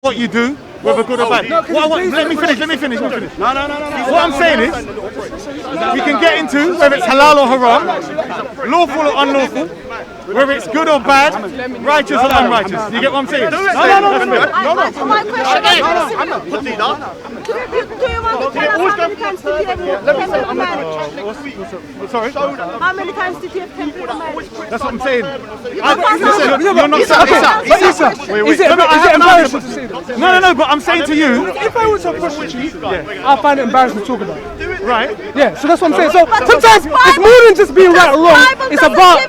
what you do, whether good or bad. Let me finish. No. What I'm saying is, we can get into whether it's halal or haram, lawful or unlawful, whether it's good or bad, righteous or unrighteous. You get what I'm saying? No. My question is, do you want to tell us how many times did you have temporary marriage? Sorry? How many times did you have temporary marriage? That's what I'm saying. You're not No, but I'm saying to you, if I was a prostitute, I find it embarrassing to talk about. Right? Yeah, so that's what I'm saying. So sometimes it's more than just being right or wrong. It's about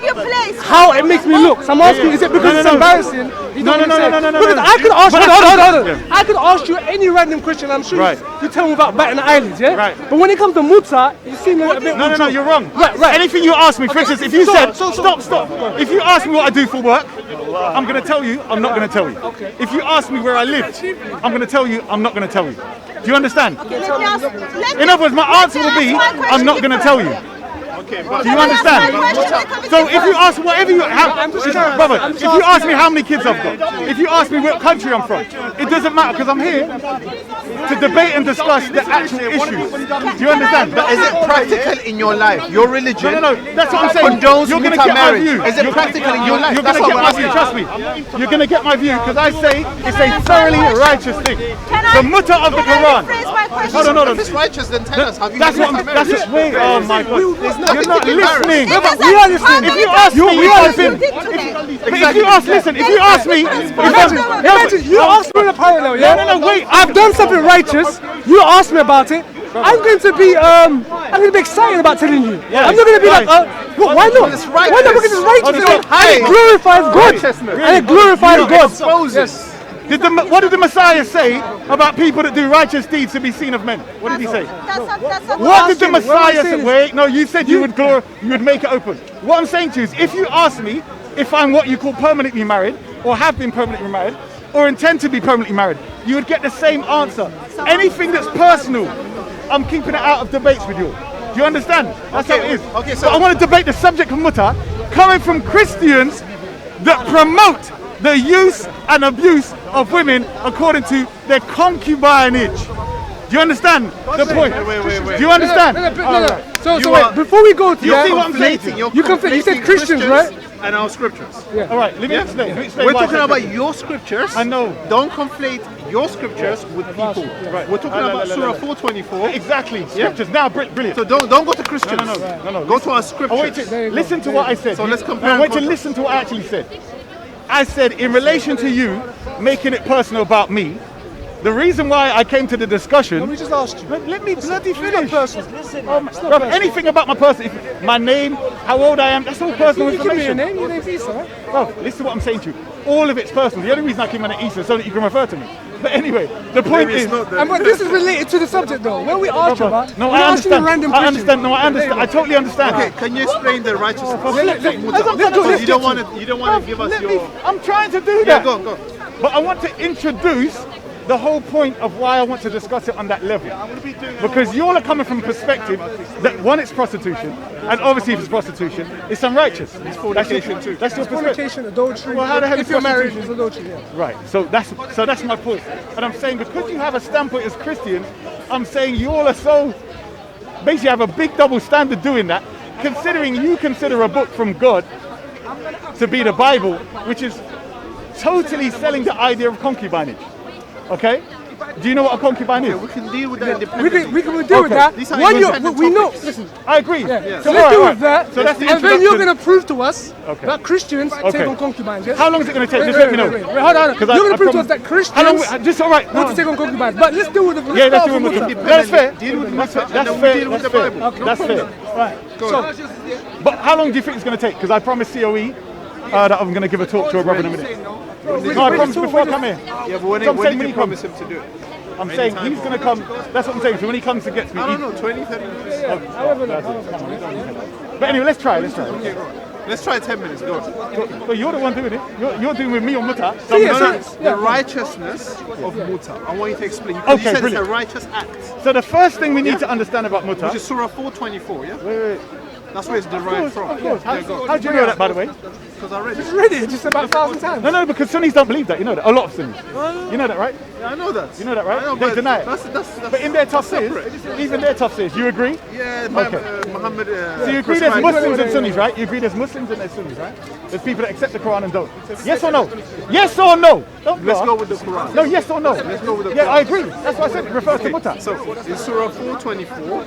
how it makes me look. So I'm asking, is it because it's embarrassing? No. Because I could ask you, I could ask you any random question. I'm sure you tell me without batting the eyelids, yeah? Right. But when it comes to Mutah, you seem a bit. No, you're wrong. Right. Anything you ask me, for instance, if you said, stop. If you ask me what I do for work, I'm going to tell you, I'm not going to tell you. Okay. If you ask me where I live, I'm going to tell you, I'm not going to tell you. Do you understand? In other words, my answer will be, I'm not going to tell you. Okay, do you understand? So if you ask whatever you have, brother, if you ask me how many kids I've got, if you ask me what country I'm from, it doesn't matter because I'm here to debate and discuss the actual issues. Do you understand? But is it practical in your life? Your religion? No. That's what I'm saying. You're going to get my view. Is it practical in your life? You're going to get my view. Trust me. You're going to get my view because I say it's a thoroughly righteous thing. The Mutah of the Quran. Hold on. If it's righteous, then tell us. Have you That's what. That's it. Wait. Oh my God. You're not listening. We are listening. If you ask me, if you ask me, imagine you asked me in a parallel, yeah? No, wait. I've done something righteous. You asked me about it. I'm going to be excited about telling you. I'm not going to be like, why not? Why not? Because it's righteous. And it glorifies God. And it glorifies God. Yes. What did the Messiah say about people that do righteous deeds to be seen of men? What did he say? What did the Messiah say? Wait, no, you said you would make it open. What I'm saying to you is, if you ask me if I'm what you call permanently married, or have been permanently married, or intend to be permanently married, you would get the same answer. Anything that's personal, I'm keeping it out of debates with you. Do you understand? That's how it is. Okay, so but I want to debate the subject of Mutah coming from Christians that promote the use and abuse of women according to their concubinage. Do you understand the point? Wait. Do you understand? No. So wait, before we go to you that, see what I'm saying? You said Christians, right? And our scriptures. Yeah. All right, let me explain. We're talking about your scriptures. I know. Don't conflate your scriptures with people. Right. We're talking about Surah 424. Exactly. Scriptures. Now, brilliant. So don't go to Christians. No. Go to our scriptures. Listen to what I said. So let's compare. I want to listen to what I actually said. I said, in relation to you making it personal about me, the reason why I came to the discussion. We just asked you. Let me bloody finish. Anything about my person, my name, how old I am, that's all personal information. Give me your name's Isa, right? Bro, listen to what I'm saying to you. All of it's personal. The only reason I came on Isa is so that you can refer to me. But anyway, the point is. But this is related to the subject though. When we asked you about. No, I understand. I understand. I totally understand. Okay, can you explain the righteousness? You don't want to give us your. I'm trying to do that. Yeah, go. But I want to introduce the whole point of why I want to discuss it on that level. Because you all are coming from a perspective that, one, it's prostitution, and obviously if it's prostitution, it's unrighteous. It's fornication too. That's your perspective. Fornication, adultery. Well, how the hell if you're married, it's adultery. Yeah. Right. So that's my point. And I'm saying because you have a standpoint as Christians, I'm saying you all are so basically have a big double standard doing that, considering you consider a book from God to be the Bible, which is totally selling the idea of concubinage. Okay? Do you know what a concubine is? We can deal with that independently. We can deal with that. We know. Listen, I agree. Yeah. So let's deal with that. So that's the and then you're going to prove to us that Christians take on concubines. Yes? How long is it going to take? Just let me know. Wait, hold on. You're going to prove to us that Christians just all right. want to take on concubines. But let's deal with the let's deal with the That's fair. Deal with That's fair. with the Bible. Okay, that's fair. Right. So, but how long do you think it's going to take? Because I promised COE that I'm going to give a talk to a brother in a minute. No, I promised before I come here. Yeah, but when did you promise him to do it? I'm saying he's going to come. That's what I'm saying. So when he comes and gets me, I don't know, 20, 30 minutes. But anyway, let's try. Okay, let's try 10 minutes. Go on. Well, you're the one doing it. You're doing with me on Mutah. The righteousness of Mutah. I want you to explain. You said it's a righteous act. So the first thing we need to understand about Mutah, which is Surah 424, yeah? Wait. That's where it's derived from. Of course. How do you know that, by the way? Because I read Just it. read it just about 1,000 times. No, because Sunnis don't believe that. You know that. A lot of Sunnis. You know that, right? Yeah, I know that. You know that, right? I know, They but deny it. That's But in their tafsirs, even their tafsirs, you agree? yeah, Muhammad. So you agree there's Muslims and Sunnis, right? You agree there's Muslims and there's Sunnis, right? There's people that accept the Quran and don't. Yes or no? Yes or no? Don't Let's laugh. go with the Quran. No, yes or no? Let's go with the Yeah, Quran. I agree. That's why I said it refers to Mutah. So in Surah 424,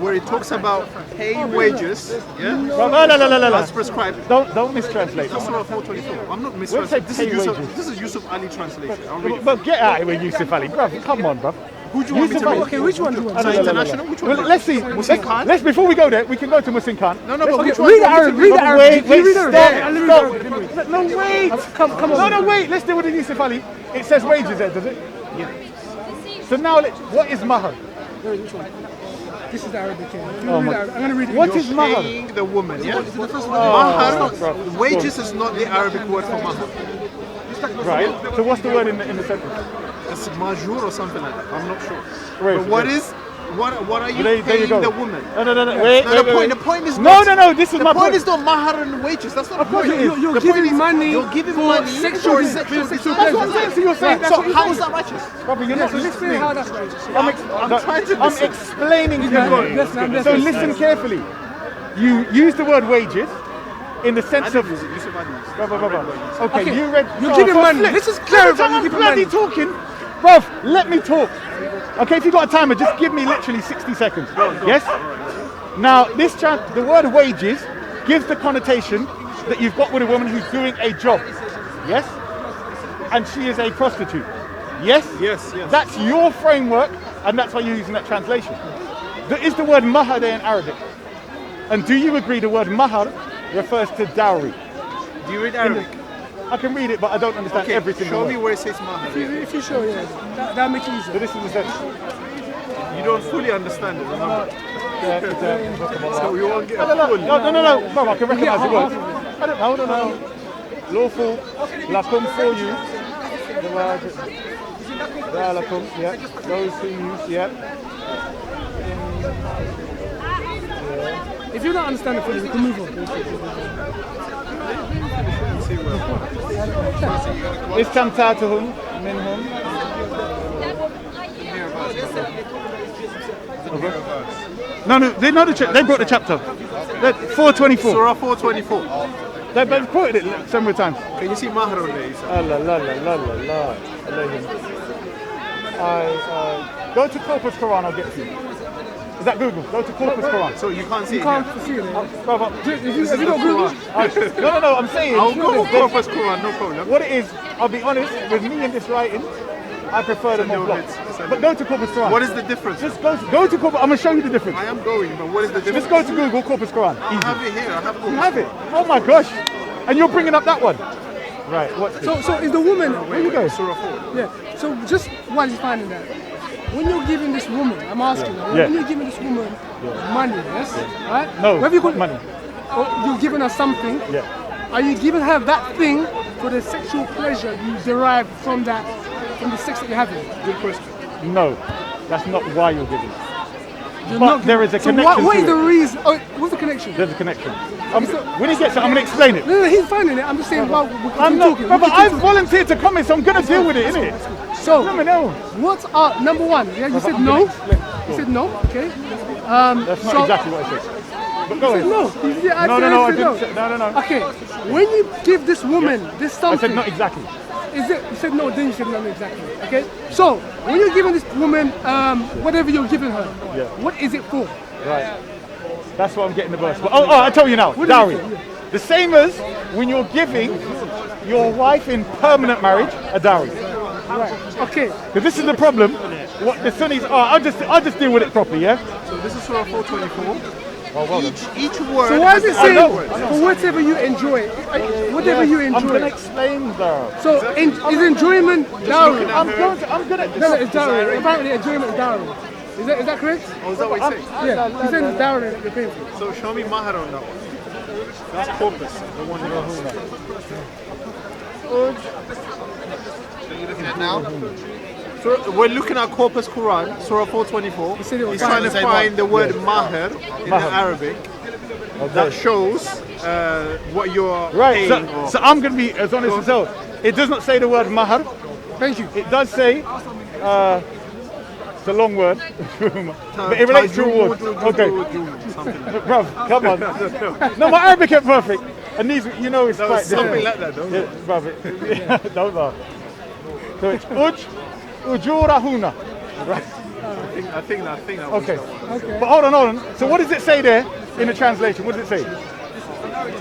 where it talks about paying wages, yeah, No. as prescribed. Don't mistranslate. That's Surah 424. I'm not Where's that mistranslating. pay This is Yusuf Ali translation. I'll read it. But get out of here with Yusuf Ali, bruv. Come on, bruv. Who do you want me Yusuf to Ali. read? Okay, which one do you want? So international? Which one? Well, let's see. Muslim Khan? Let's before we go there, we can go to Muslim Khan. No, but Okay, which one? read the Arabic. Read the Arabic. Wait, Read the stop, Arabic. stop. No, wait. Come on. No, wait. Let's deal with the Yusuf Ali. It says wages there, does it? Yeah. So now, what is mahar? This is the Arabic. Oh my- I'm going to read it. What is mahar? Paying the woman, yeah? Oh, Mahar, wages is not the Arabic word for mahar. Right. So what's the word in the sentence? It's majur or something like that. I'm not sure. Wait, But what wait. is what are you There you paying go. the woman? No. Wait. The point is No, not. no. This is The my point point. is not mahar and wages. That's not the point. You're The point giving is money You're giving for money sexual for pleasure. sexual Sexual That's what I'm saying. So you're saying So how is that righteous? Brother, you're not Let's listening. see how that's righteous. I'm trying to I'm listen. explaining to you. Listen, So listen carefully. You use the word wages in the sense of. Yusuf Ali. Brother. Okay, Okay, you read. you're giving money. FLIX. This is clarifying, Every time you're I'm giving bloody money. talking, bruv, let me talk. Okay, if you got a timer, just give me literally 60 seconds. Yes. Now, the word wages gives the connotation that you've got with a woman who's doing a job. Yes. And she is a prostitute. Yes. Yes. That's your framework, and that's why you're using that translation. Is the word mahar there in Arabic? And do you agree the word mahar refers to dowry? Do you read Arabic? I can read it, but I don't understand Okay, every single show word. me where it says mahar. If you show, yeah, that'll make it So easier. this is the sentence. You don't fully understand it, remember? So we won't get No. Bro, I can recognize the word. I don't know. Lawful, lakum for you. The word. Lakum, yeah. Those who use, yeah. If you don't understand it fully, we can move on. Istamtatuhum minhum. No, they know they brought the chapter. 424. Surah 424. They've quoted it several times. Can you see mahar on there? Isa? Allah. Go to Corpus Quran, I'll get to you. Is that Google? Go to Corpus Quran. So you can't see You it can't here. see it. Brother, If you don't Google, no, I'm saying. I'll go with Corpus Quran, no problem. What it is, I'll be honest, with me in this writing, I prefer the more blocks. But go to Corpus Quran. What is the difference? Just go to Corpus. I'm going to show you the difference. I am going, but what is the difference? Just go to Google Corpus Quran. I Easy. have it here. I have You Google. have it. Oh my gosh. And you're bringing up that one. Right, what's this? so is the woman? Here you go. Surah 4. Yeah. So just while you're finding that, when you're giving this woman, I'm asking, when you're giving this woman money, yes, right? No, Whatever you call money. Or you're giving her something. Yeah. Are you giving her that thing for the sexual pleasure you derive from the sex that you're having? Good question. No, that's not why you're giving. You're But not there is a so connection what to is the it. reason? Oh, what's the connection? There's a connection. When he gets it, I'm going to explain it. No, he's finding it. I'm just saying, well, we're I'm not, talking. brother, I've volunteered to comment, so I'm going to deal with it, innit? So, Let me know. what's our number one? Yeah, you said no. You said no. Okay. That's not so- exactly what I said. But go ahead. No. Yeah, No, I said didn't say, no. Okay. When you give this woman this I something, said not exactly. is it? You said no. Then you said no exactly. Okay. So when you're giving this woman whatever you're giving her, what is it for? Right. That's what I'm getting the verse. But, I tell you now, What is dowry. it for? Yeah. The same as when you're giving your wife in permanent marriage a dowry. Right. Okay. Because this is the problem. What the Sunnis are, I'll just deal with it properly, yeah? So this is Surah 424. Oh, well done. Each word. So why is it I saying know. for whatever you enjoy? Whatever you I'm going to enjoy. explain though. So is enjoyment dowry? I'm going to. No, it's dowry. Apparently, enjoyment is dowry. Is that correct? Oh, is that what it says? Yeah. He said it's dowry that you're paying for. So show me mahar on that one. That's corpus. The one you're looking at now. So we're looking at Corpus Quran, Surah 424. said it was He's trying to find the word mahar in the Arabic. that shows what you're Right, paying. so I'm going to be as honest as hell. It does not say the word mahar. Thank you. It does say, it's a long word, but it relates to rewards. Okay. Bruv, come on. No, my Arabic ain't perfect. And these, you know, it's quite something different. like that, don't Yeah, bruv, don't laugh. So it's ujurahuna. Right. I think that was Okay. But hold on. So what does it say there in the translation? What does it say?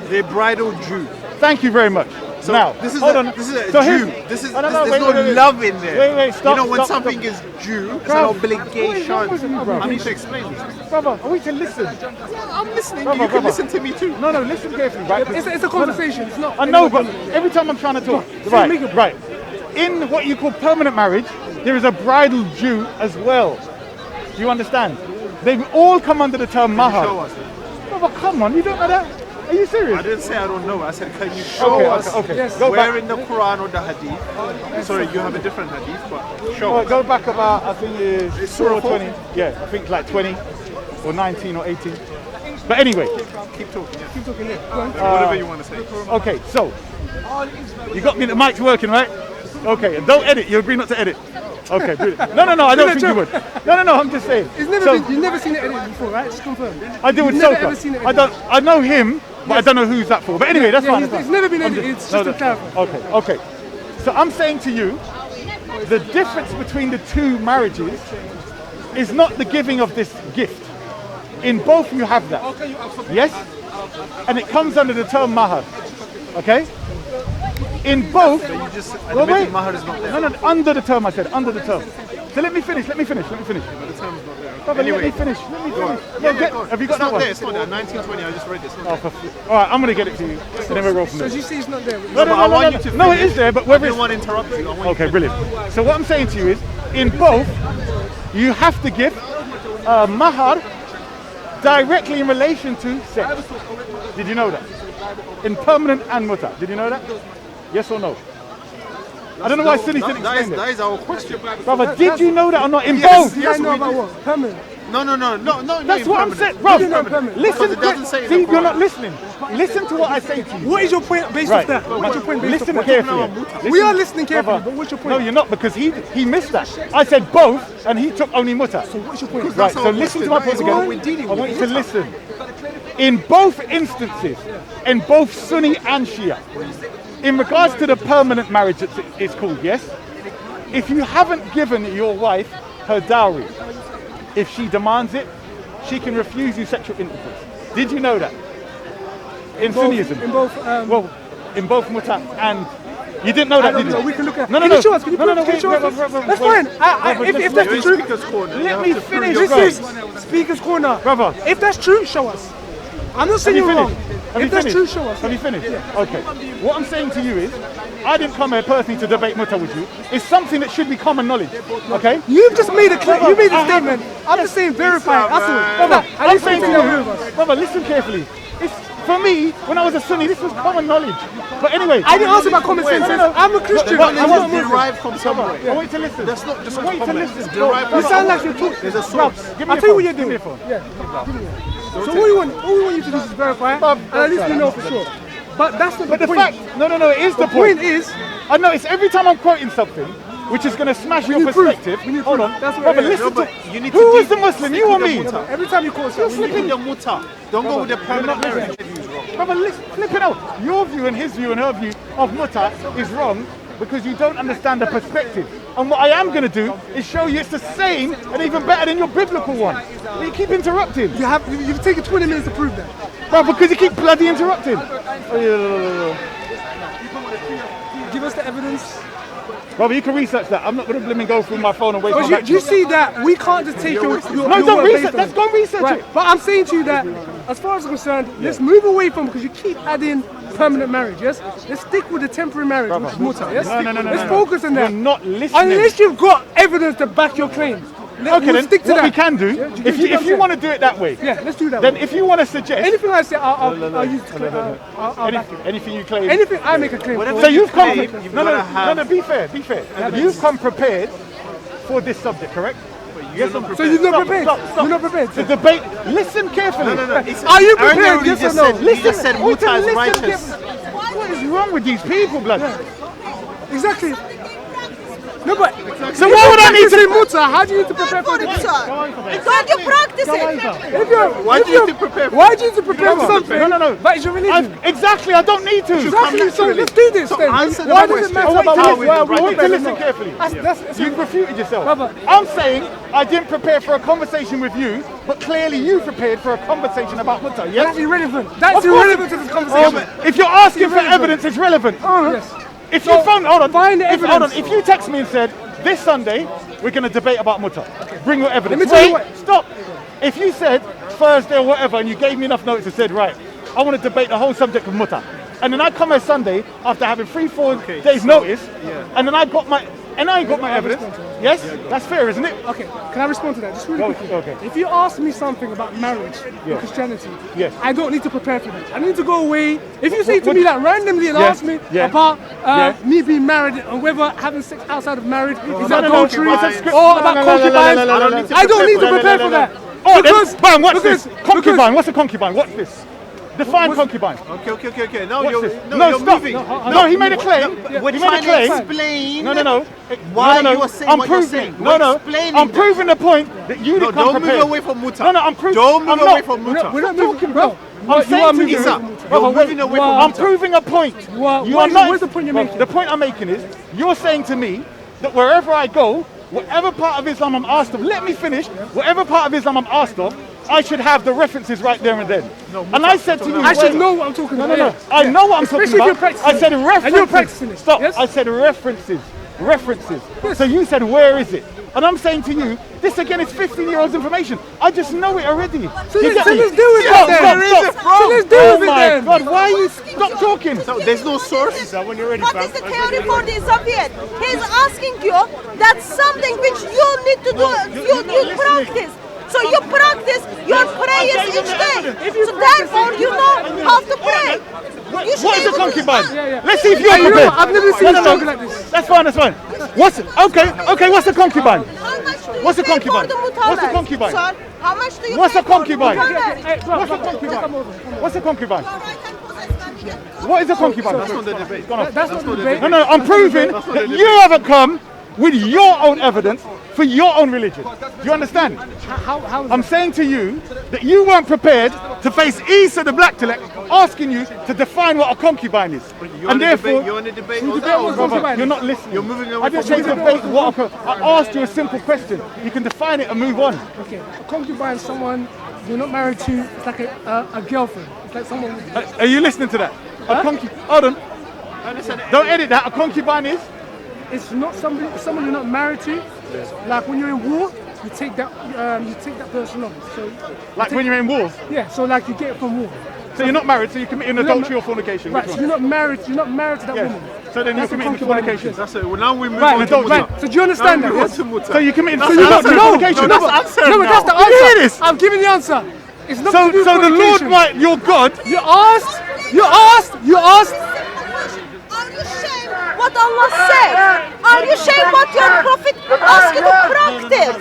the bridal Jew. Thank you very much. So now, this is hold a, on. this is a So Jew. here's- This is no, there's wait, no wait. love in there. Wait, stop, you know when stop, something stop. is Jew, it's Bruv, an obligation. what is it, bruv? I need to explain this. Brother, are we to listen? I'm listening. Brother, you can brother. listen to me too. No, listen carefully, right? It's a conversation. It's not. I know, but every time I'm trying to talk, right. In what you call permanent marriage, there is a bridal Jew as well. Do you understand? They all come under the term Show mahar. us. Brother, come on, you don't know that? Are you serious? I didn't say I don't know. I said, can you show us Okay. Yes. Go where back. in the Quran or the Hadith? Sorry, you have a different Hadith, but show Oh, us. go back about, I think it's It's 4 or Surah 20. Yeah, I think like 20 or 19 or 18. But anyway, Keep talking. Yeah. Keep talking here. Go on. Whatever you want to say. okay, so you got me, the mic's working, right? Okay, and don't edit. You agree not to edit? Okay, brilliant. No, I don't think you would. No, I'm just saying. It's never So, been, you've never seen it edit before, right? Just confirm. I do with You've never ever Soka. seen it I don't. I know him, but I don't know who's that for. But anyway, that's fine. It's never been edited. It's just a clarify. Okay. So I'm saying to you, the difference between the two marriages is not the giving of this gift. In both you have that. Yes? And it comes under the term mahar. Okay? In both. You just Well, admitted wait. Mahar is not there. No, under the term I said, under the term. So let me finish. The term is not there. Brother, Anyway. let me finish. Go on. Yeah, go on. have you got It's that not one? there. It's not there. 1920. I just read this. Oh, all right, I'm going to get it to you. And then we'll roll from So there. as you see, it's not there. No, I want you to no, it finish. is there, but I whether didn't it's... want to interrupt you. I want you Okay, to brilliant. So what I'm saying to you is, in both, you have to give mahar directly in relation to sex. Did you know that? In permanent and muta. Did you know that? Yes or no? I don't know why Sunnis didn't explain that it. is our question. Brother, did you know that or not? In Yes, both? Yeah, I know about what? Permanent. No. That's what I'm saying. Bro, listen, Because it doesn't say in the see, you're Quran. not listening. Listen to what I say to you. What is your point based Right. off that? What's your point based Listen off that? carefully. We are listening carefully, Brother, but what's your No, point? you're not, because he missed that. I said both, and he took only muta. So what's your point? Right, That's so our listen to question. my That point is again. what we're dealing I want with. you to listen. In both instances, in both Sunni and Shia, in regards to the permanent marriage it's called, yes? If you haven't given your wife her dowry, if she demands it, she can refuse you sexual intercourse. Did you know that? In Sunniism. In both. Well, in both muta and... You didn't know that, did you? We can look at. No, Can you show us? Can you wait, show us? wait, That's wait. fine. If that's the truth, Speaker's corner. You Let have me to prove finish, your bro. this point. is Speaker's Corner. Brother. If that's true, show us. I'm not saying Have you you're wrong. finished? Have you If that's finished? true, show us. Have you finished? Okay. What I'm saying to you is, I didn't come here personally to debate muta with you. It's something that should be common knowledge. Okay? You've just made a claim. You made I a statement. haven't. I'm just saying verify it. That's all. Brother, Brother, I I'm need saying to to know who of us. you, brother, listen carefully. It's, for me, when I was a Sunni, this was common knowledge. But anyway, I didn't ask about common sense. I'm a Christian. But- I'm but- not a It's Muslim. derived from I somewhere. want you to listen. That's not just I want you to comment. listen. It's derived You from sound like you're talking. There's a source. Give me I'll your tell you what phone. you're Give me doing. your phone. Yeah. Give me that. So all we want you to do is verify it, and at least we know for sure. But that's not But the the point. fact, no, it is the The point point. is, I know it's every time I'm quoting something, which is going to smash your need proof. perspective. We need Hold proof. on. That's what Brother, it is. listen No, but to you need who to was deep- the Muslim? stick You or with the me? muta. every time you call Stick something, with the muta. Don't go with the permanent You're not marriage. Brother, listen, flip it out. Your view and his view and her view of muta is wrong because you don't understand the perspective. And what I am going to do is show you it's the same and even better than your biblical one. But you keep interrupting. you've taken 20 minutes to prove that. Bro, because you keep bloody interrupting. Give us the evidence. Brother, you can research that. I'm not going to blimmin' go through my phone and wait for Because you see that we can't just take your No, don't word research. based on Let's it. go and research Right, it. but I'm saying to you that, as far as I'm concerned, let's move away from because you keep adding permanent marriage. Yes, let's stick with the temporary marriage, which is muta. Yes, No. let's focus on that. You're not listening. Unless you've got evidence to back your claim. Okay, we'll then stick to what that. we can do, Yeah, if you want to do it that way, yeah, let's do that. then if you want to suggest Anything I say, I'll use. I'll back it. anything you claim. Anything I make a claim. Whatever for. So you've come. You've No, gotta have- be fair. You've come prepared for this subject, correct? Yes, I'm So you're not prepared? Stop. You're not prepared? The debate. Listen carefully. No. Are you prepared? Yes or no? You just said Mutah is Listen righteous. What is wrong with these people, blood? Exactly. No, but So why would I need to? Mutah? How do you need to prepare for Don't it? you practice it? Why do you need to prepare for Why do you need to prepare for something? No. That is your religion. Exactly, I don't need to. Exactly. So let's do this then. answer the Why does question. it matter I want about to how we listen, do I want to it? listen carefully. That's You refuted yourself. Brother. I'm saying I didn't prepare for a conversation with you, but clearly you prepared for a conversation about Mutah, yes? That's irrelevant. That's Of course irrelevant to this conversation. If you're asking for evidence, it's relevant. Yes. If you phone, hold on, find the hold on. evidence. If you text me and said, this Sunday, we're going to debate about Mutah, bring your evidence. Let me tell you Wait, stop. If you said Thursday or whatever, and you gave me enough notice and said, right, I want to debate the whole subject of Mutah, and then I come here Sunday after having 3-4 days notice, and then I got my, and I ain't got my evidence. Yes? That's fair, isn't it? Okay, can I respond to that? Just really quickly. Okay. If you ask me something about marriage or Christianity, Yes. I don't need to prepare for that. I need to go away. If you say to me like randomly and ask me about me being married and whether having sex outside of marriage is adultery or about concubines, I don't need to prepare for that. Oh, Because- bang, what's because- this? Concubine, what's a concubine? What's this? Define concubine. Okay. Now What's you're this? you're Stop. moving. No, he made a claim. We're He made a trying to claim. explain. No. Why No. you are saying I'm what you're proving saying. it. We're No. explaining I'm that. proving the point that you No, didn't come don't move prepared. away from Mutah. No, I'm proving. Don't move away from Mutah. We're not moving, bro. I'm saying to you, Isa, brother, you're moving away from I'm Mutah. proving a point. What's the point you're making? The point I'm making is, you're saying to me that wherever I go, whatever part of Islam I'm asked of, let me finish, whatever part of Islam I'm asked of, I should have the references right there and then. And I said to you, I should wait. know what I'm talking about. No. I know what I'm Especially talking if you're about. practicing I said it. references. And you're practicing it. Stop. Yes? I said references. So you said, where is it? And I'm saying to you, this again is 15-year-old information. I just know it already. So You let's get me? do it Stop, then. stop, Where stop. is it from? So let's do Oh it my then. God, why are you stop talking? No, there's no source. What is the theory for the Soviet? He's asking you that's something which you need to do, you practice. So you practice your prayers each day. So therefore you know how to pray. What is a concubine? Let's see if Hey, you're you know prepared. what? I've never seen you talking like this. That's fine. What's what's a concubine? How much do you What's a pay concubine? for the Mutah What's a marriage? concubine? Sir, how much do you What's pay a concubine? for the Mutah marriage? Hey, bro, What's a come concubine? over. What's a concubine? Your right hand possesses man. What is a concubine? That's not the debate. That's not the debate. No, I'm proving that you haven't come with your own evidence for your own religion. Do you understand? How is I'm saying to you that you weren't prepared to face Isa the Black Telek asking you to define what a concubine is. And therefore, You're on a debate Who on debate that was one. concubine? you're not listening. You're moving away I didn't from say debate what I asked you a simple question. You can define it and move on. Okay, a concubine is someone you're not married to. It's like a girlfriend. It's like someone. Are you listening to that? Hold on. Don't edit that. A concubine is? It's not somebody. It's someone you're not married to. Like when you're in war, you take that person on. So Like when you're in war. yeah, so like you get it from war. So you're not married, so you commit an adultery or fornication. Right, Which so one? you're not married. You're not married to that Yes. woman. So then you're That's a committing concubine. fornication. That's it. Well, now we move Right, on to Mutah. right. So do you understand Now that? we move Yes? on to Mutah. So you're committing That's fornication. no, that's answer No, but that's the now. answer. You hear this? I'm giving the answer. It's not to So do with the Lord fornication. might, your God, You asked. Are you ashamed what Allah said? Are you ashamed what your prophet asked you to practice?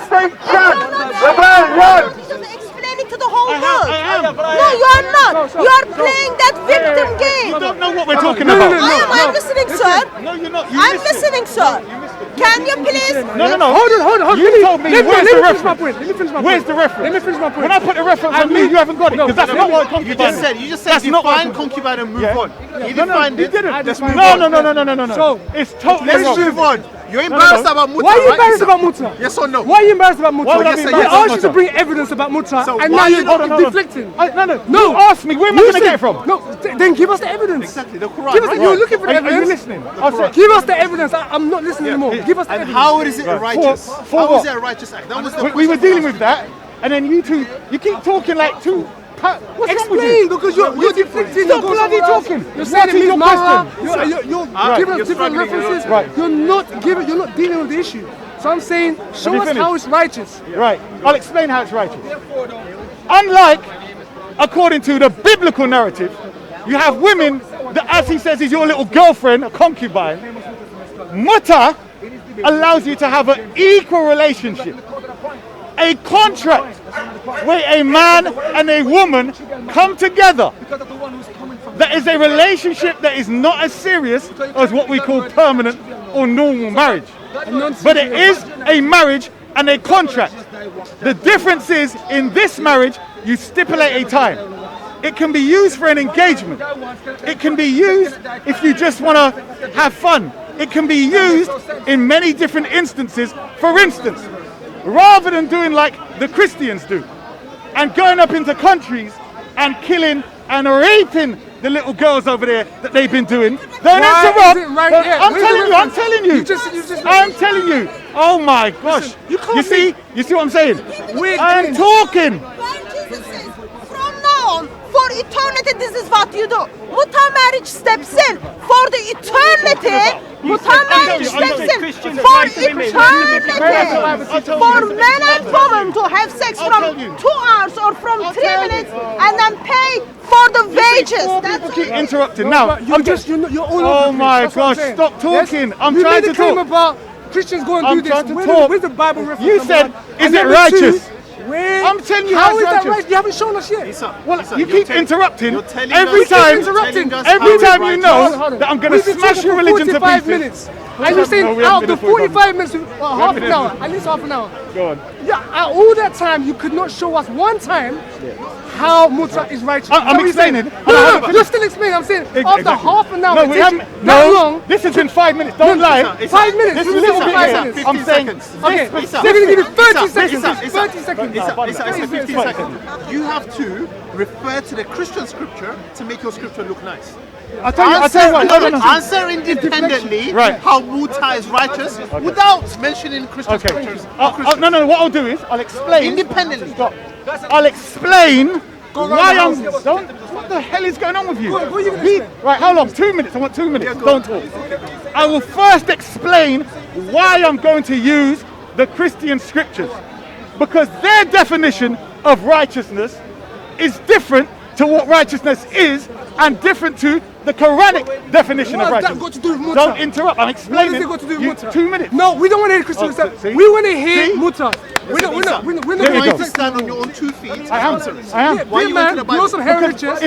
Explain it to the whole world. I am. No, you are not. You are playing that victim game. you don't know what we're talking No, no, about. no, I'm listening, sir. No, you're not. You I'm missed it. listening, sir. Can you please? No. Hold on. You told me, where's the let me finish my reference? point. Let me finish my point. Where's the reference? Let me finish my point. When I put the reference I on me, mean- you haven't got it. No, Because that's let not me- what a You concubine just is. said, That's not what define concubine and move Yeah. on. Yeah. He No, defined you it. didn't. Let's No, move No. on. So, It's totally Let's wrong. move on. You're embarrassed about Mutah, why are you right, embarrassed Isa? about Mutah? Yes or no? Why are you embarrassed about Mutah? Why would I be Yes, We embarrassed asked about you to Mutah? bring evidence about Mutah, So and why now you- you're Hold on. deflecting. No. No. You asked me, where am I going to get it from? No, then give us the evidence. Exactly, the Quran, Give us right? you're looking for the Are you evidence. listening? I'll say, Give us the evidence. I'm not listening anymore. Give us the And evidence. how is it righteous? For How what? is it a righteous act? That was the we were question. dealing with that, and then you two, you keep talking like two. What's wrong with Explain, you? because you're deflecting. Stop you're bloody somewhere else. talking. You're What saying it is means your Mara. question? You're giving you're us different struggling a lot. references. Right. You're not dealing with the issue. So I'm saying, show me us finish. how it's righteous. Right, I'll explain how it's righteous. Unlike, according to the biblical narrative, you have women that, as he says, is your little girlfriend, a concubine. Mutah allows you to have an equal relationship. a contract where a man and a woman come together. That is a relationship that is not as serious as what we call permanent or normal marriage. But it is a marriage and a contract. The difference is, in this marriage, you stipulate a time. It can be used for an engagement. It can be used if you just want to have fun. It can be used in many different instances. For instance, rather than doing like the Christians do and going up into countries and killing and raping the little girls over there that they've been doing. Don't interrupt. I'm telling you. I'm telling you. Oh my gosh. You see what I'm saying? I'm talking. From now on, for eternity, this is what you do. Mutah marriage steps in for the eternity. Mutah marriage steps in for eternity. For men and women to have sex from 2 hours or from 3 minutes and then pay for the wages. People keep interrupting. Now, oh my gosh, stop talking. I'm trying to talk. About Christians going to do this. Where's the Bible reference? You said, is it righteous? I'm telling you how is that right? You haven't shown us yet. You keep interrupting every time you know that I'm going to smash your religion to pieces. And you're saying out of the 45 minutes, half an hour, at least half an hour. Go on. Yeah, all that time, you could not show us one time how Mutah is righteous. I'm explaining. No, you're still explaining. I'm saying after half an hour, long. This has been 5 minutes. Don't lie. 5 minutes. This is a little bit here. I'm saying. Okay, they're going to give you 30 seconds. 30 seconds. 50 seconds. You have to refer to the Christian scripture to make your scripture look nice. I'll tell you what. Answer independently how Mutah is righteous without mentioning Christian scriptures. No. What I'll do is I'll explain independently. Stop. I'll explain why I'm. What the hell is going on with you? Right, how long? 2 minutes. I want 2 minutes. Don't talk. I will first explain why I'm going to use the Christian scriptures, because their definition of righteousness is different to what righteousness is, and different to the Quranic definition of righteousness. What has that got to do with Mutah? Don't interrupt. I'm explaining. What has it got to do with Mutah? 2 minutes. No, we don't want to hear Christian stuff. We want to hear Mutah. We're not going to stand on your own 2 feet. I am. Why you went to the Bible? Grow some heritages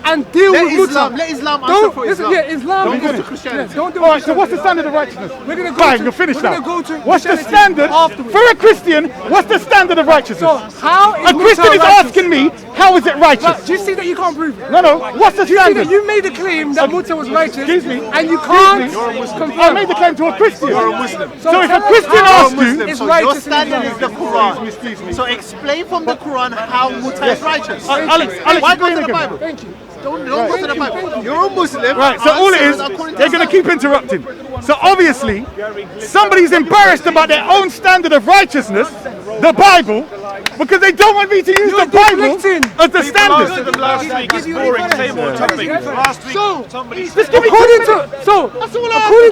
and deal with Mutah. Let Islam answer for Islam. Islam. Don't go to Christianity. Alright, so what's the standard of righteousness? We're going to go Fine, you're finished now. What's the standard for a Christian? What's the standard of righteousness? A Christian is asking me, how is it righteous? Do you see that you can't prove it? No. What's the standard? You made a claim that Mutah was righteous. Excuse me. And you can't confirm. I made the claim to a Christian. You're a Muslim. So if a Christian asks you, it's so righteous, your standard is the Quran. So explain from the Quran how Mutah is righteous. Why go to the Bible? Thank you. Don't go to the Bible. You're a Muslim. Right, so all it is, they're going to keep interrupting. So obviously, somebody's embarrassed about their own standard of righteousness, the Bible, because they don't want me to use the Bible as the standard. Last week is boring. Same old topic. Last week, somebody said. According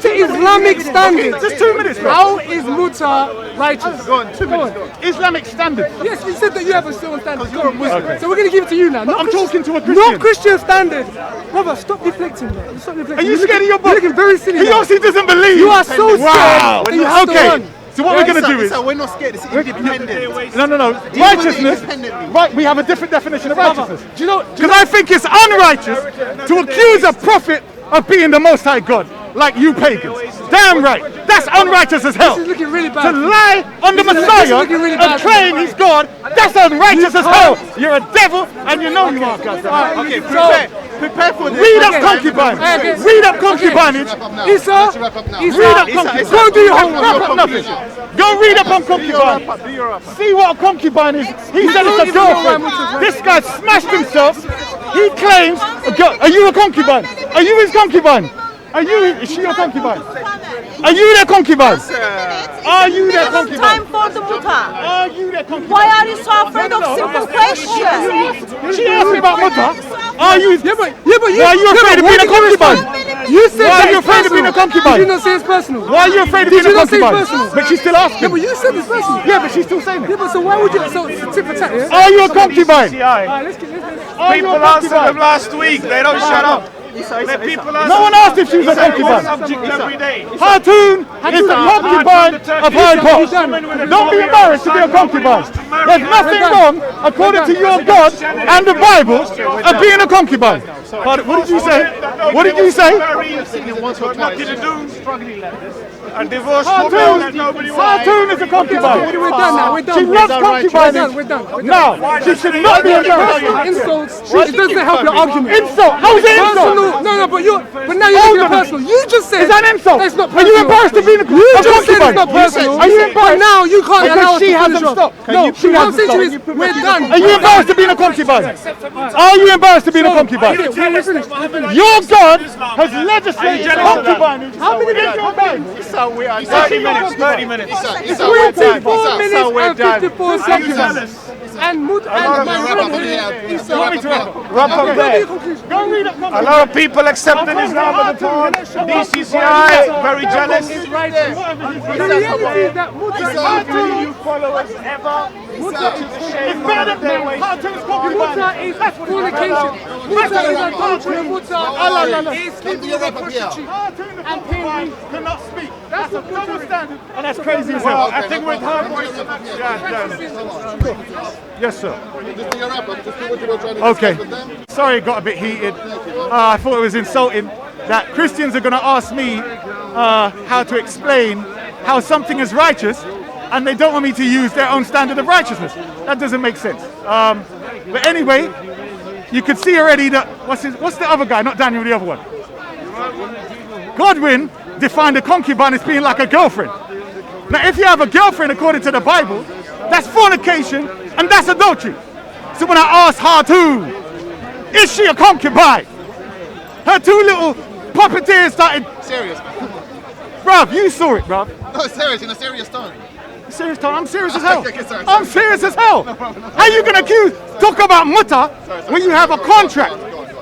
to Islamic standards, Just 2 minutes, bro. how is Mutah righteous? Go on, 2 minutes. Islamic standard. Yes, you said that you have a certain standard. You're a Muslim. So we're going to give it to you now. I'm talking to a Christian. No Christian standard. Brother, stop deflecting, bro. Stop deflecting. Are you scared of your book? You're looking very silly. He obviously doesn't believe. You are so scared. Wow. that you have to run. So what we're going to do is, we're not scared. It's independent. no. Righteousness. Right, we have a different definition of righteousness. Do you know? Because I think it's unrighteous to accuse a prophet of being the Most High God, like you pagans. Damn right. That's unrighteous as hell. This is looking really bad. To lie on the Messiah and claim he's God, that's unrighteous as hell. You're a devil, and you know you are, God. Okay, prepare for this. Read up concubine. Read up concubinage. Isa, Read up concubine. Go do your homework. Wrap up nothing. Go read up on concubine. See what a concubine is. He said it's a girlfriend. This guy smashed himself. He claims. Are you a concubine? Are you his concubine? Is she your concubine? Are you their concubine? Are you their concubine? Time for the Mutah. Are you their concubine? Why are you so afraid of simple questions? She asked me about Mutah. Are you? Why are you afraid of being a concubine? You said Why that are you it's afraid of being a concubine? Did you not say it's personal? Why are you afraid of being a Did you not say it's concubine? personal? But she's still asking. Yeah, but you said it's personal. Yeah, but she's still saying it. Yeah, but so why would you? So it's tit for tat, yeah? Are you a concubine? Alright, let's Are you People a answered them concubine? last week. They don't shut up. Let people ask. No one asked if she was a concubine. Subject every day. Hartoon is the concubine of Hyde Park. Don't be embarrassed to be a concubine. There's nothing wrong, according to your God and the Bible, of being a concubine. What did you say? What did you say? Nothing to do. A divorce woman that nobody wants. Hartoon is a concubine. We're done now. We're done. She loves concubines. We're done. No, she should not be embarrassed. Insults. It doesn't help your argument. Insult? How is it insult? Personal. No, but now you're making it personal. You just said Is that an insult? That's not Are personal. you embarrassed to be a concubine? You just said it's not personal. Are you But embarrassed? now you can't allow Because us she to hasn't finish off. stopped. No, She what I'm hasn't saying to you is stopped. we're done. Are you embarrassed to be a concubine? Are you embarrassed to be a concubine? We're finished. Your God has legislated concubinage. How many days your Bible? So we are 30 minutes. 30 minutes. 24 minutes and 54 seconds. And Mutah Wrap up there. Go read it. A lot of people accepting Islam at the time. DCCI, very jealous. The reality is that Mutah You followers ever. It's better than Hartoon's concubine. is fornication. Mutah is adultery. Mutah is sleeping with a prostitute. And concubine cannot speak. That's a double standard. And that's crazy as hell. I think with her voice. Yes, sir. Okay. Sorry, it got a bit heated. I thought it was insulting that Christians are going to ask me how to explain how something is righteous, and they don't want me to use their own standard of righteousness. That doesn't make sense. But anyway, you can see already that what's the other guy? Not Daniel, the other one. Godwin defined a concubine as being like a girlfriend. Now, if you have a girlfriend according to the Bible, that's fornication and that's adultery. So when I asked Hartoon, is she a concubine? Her two little puppeteers started. Serious. Bruv, you saw it, bruv. No, serious, in a serious tone. Serious tone. I'm serious as hell. Okay, sorry. I'm serious as hell. How you gonna talk about Mutah when you have a contract?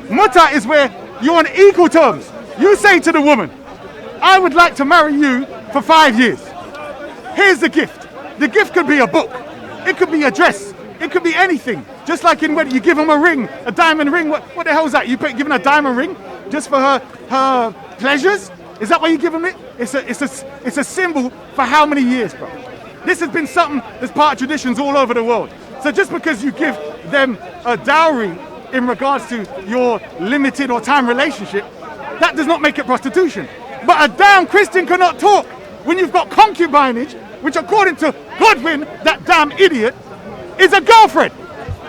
Mutah is where you're on equal terms. You say to the woman, I would like to marry you for 5 years. Here's the gift. The gift could be a book. It could be a dress. It could be anything. Just like in when you give them a ring, a diamond ring. What the hell is that? You giving a diamond ring just for her pleasures? Is that why you give them it? It's a symbol for how many years, bro? This has been something that's part of traditions all over the world. So just because you give them a dowry in regards to your limited or time relationship, that does not make it prostitution. But a damn Christian cannot talk when you've got concubinage, which according to Godwin, that damn idiot, is a girlfriend.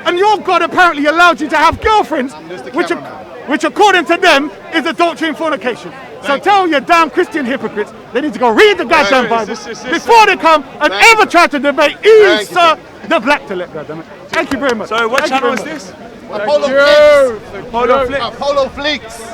And your God apparently allowed you to have girlfriends, which according to them is adultery and fornication. So tell your damn Christian hypocrites they need to go read the goddamn Bible before they come and ever try to debate Isa the Black to let goddamn it. Thank you very much. So what channel is this? Apollo FLIX. Apollo FLIX. Apollo FLIX.